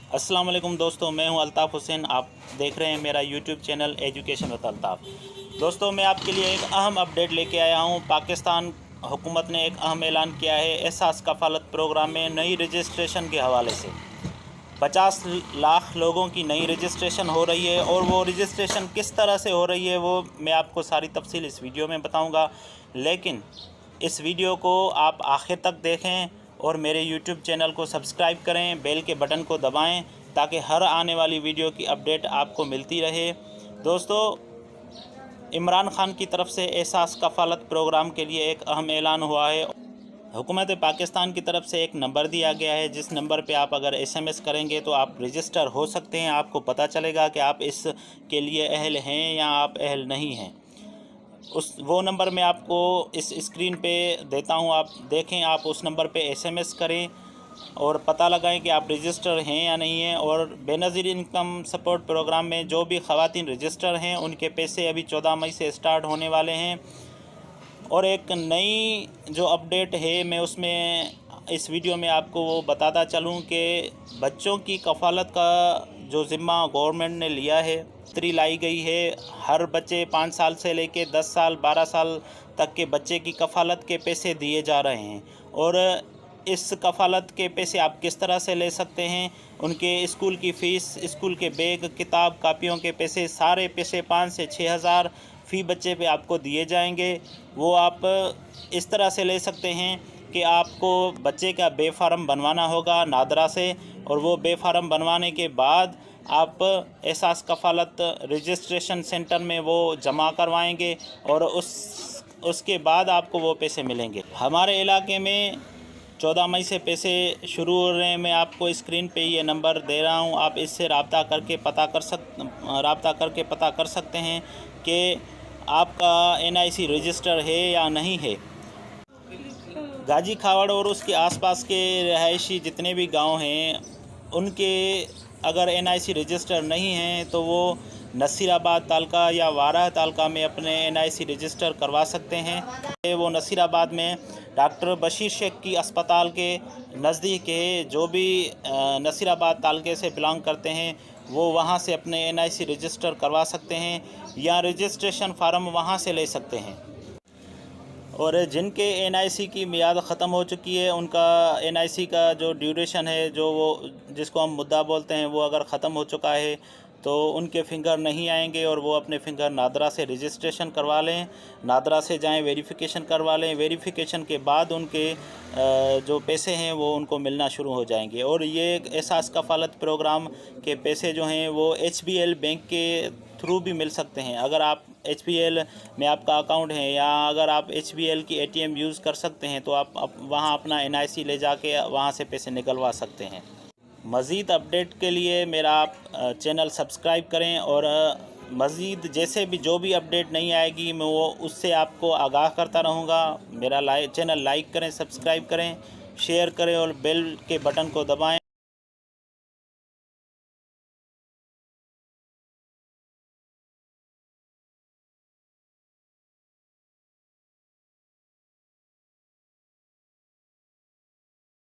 अस्सलाम वालेकुम दोस्तों, मैं हूं अल्ताफ़ हुसैन। आप देख रहे हैं मेरा YouTube channel education with Altaf. दोस्तों, मैं आपके लिए एक अहम अपडेट लेके आया हूं। पाकिस्तान हुकूमत ने एक अहम ऐलान किया है एहसास कफ़ालत प्रोग्राम में नई रजिस्ट्रेशन के हवाले से। 50 लाख लोगों की नई रजिस्ट्रेशन हो रही है और वो रजिस्ट्रेशन किस तरह से हो रही है वो मैं आपको सारी तफसील इस वीडियो में बताऊँगा। लेकिन इस वीडियो को आप आखिर तक देखें और मेरे यूट्यूब चैनल को सब्सक्राइब करें, बेल के बटन को दबाएं ताकि हर आने वाली वीडियो की अपडेट आपको मिलती रहे। दोस्तों, इमरान खान की तरफ से एहसास कफ़ालत प्रोग्राम के लिए एक अहम ऐलान हुआ है। हुकूमत पाकिस्तान की तरफ से एक नंबर दिया गया है, जिस नंबर पे आप अगर एसएमएस करेंगे तो आप रजिस्टर हो सकते हैं। आपको पता चलेगा कि आप इस के लिए अहल हैं या आप अहल नहीं हैं। वो नंबर मैं आपको इस स्क्रीन पे देता हूँ, आप देखें। आप उस नंबर पे एसएमएस करें और पता लगाएं कि आप रजिस्टर हैं या नहीं हैं। और बेनज़ीर इनकम सपोर्ट प्रोग्राम में जो भी ख़वातीन रजिस्टर हैं उनके पैसे अभी 14 मई से स्टार्ट होने वाले हैं। और एक नई जो अपडेट है मैं उसमें इस वीडियो में आपको वो बताता चलूँ कि बच्चों की कफ़ालत का जो ज़िम्मा गवर्नमेंट ने लिया है, लाई गई है। हर बच्चे 5 साल से लेके 10 साल 12 साल तक के बच्चे की कफ़ालत के पैसे दिए जा रहे हैं। और इस कफ़ालत के पैसे आप किस तरह से ले सकते हैं, उनके स्कूल की फ़ीस, स्कूल के बैग, किताब, कापियों के पैसे, सारे पैसे 5 से 6 हज़ार फ़ी बच्चे पे आपको दिए जाएंगे। वो आप इस तरह से ले सकते हैं कि आपको बच्चे का बे फार्म बनवाना होगा नादरा से, और वो बे फार्म बनवाने के बाद आप एहसास कफ़ालत रजिस्ट्रेशन सेंटर में वो जमा करवाएंगे और उसके बाद आपको वो पैसे मिलेंगे। हमारे इलाके में 14 मई से पैसे शुरू हो रहे हैं। मैं आपको स्क्रीन पे ये नंबर दे रहा हूँ, आप इससे रब्ता करके पता कर सकते हैं कि आपका एनआईसी रजिस्टर है या नहीं है। गाजी खावड़ और उसके आसपास के रहायशी जितने भी गांव हैं उनके अगर एनआईसी रजिस्टर नहीं हैं तो वो नसीराबाद तालका या वाराह तालका में अपने एनआईसी रजिस्टर करवा सकते हैं। वो नसीराबाद में डॉक्टर बशीर शेख की अस्पताल के नज़दीक है। जो भी नसीराबाद तालके से बिलोंग करते हैं वो वहाँ से अपने एनआईसी रजिस्टर करवा सकते हैं या रजिस्ट्रेशन फार्म वहाँ से ले सकते हैं। और जिनके एनआईसी की मियाद ख़त्म हो चुकी है, उनका एनआईसी का जो ड्यूरेशन है, जो वो जिसको हम मुद्दा बोलते हैं, वो अगर ख़त्म हो चुका है तो उनके फ़िंगर नहीं आएंगे और वो अपने फ़िंगर नादरा से रजिस्ट्रेशन करवा लें। नादरा से जाएं, वेरिफ़िकेशन करवा लें। वेरिफ़िकेशन के बाद उनके जो पैसे हैं वो उनको मिलना शुरू हो जाएंगे। और ये एहसास कफ़ालत प्रोग्राम के पैसे जो हैं वो एचबीएल बैंक के थ्रू भी मिल सकते हैं। अगर आप एचबीएल में आपका अकाउंट है या अगर आप एचबीएल की एटीएम यूज़ कर सकते हैं तो आप वहाँ अपना एनआईसी ले जाके वहाँ से पैसे निकलवा सकते हैं। मज़ीद अपडेट के लिए मेरा आप चैनल सब्सक्राइब करें और मज़ीद जैसे भी जो भी अपडेट नहीं आएगी मैं वो उससे आपको आगाह करता रहूँगा। मेरा चैनल लाइक करें, सब्सक्राइब करें, शेयर करें और बेल के बटन को दबाएं।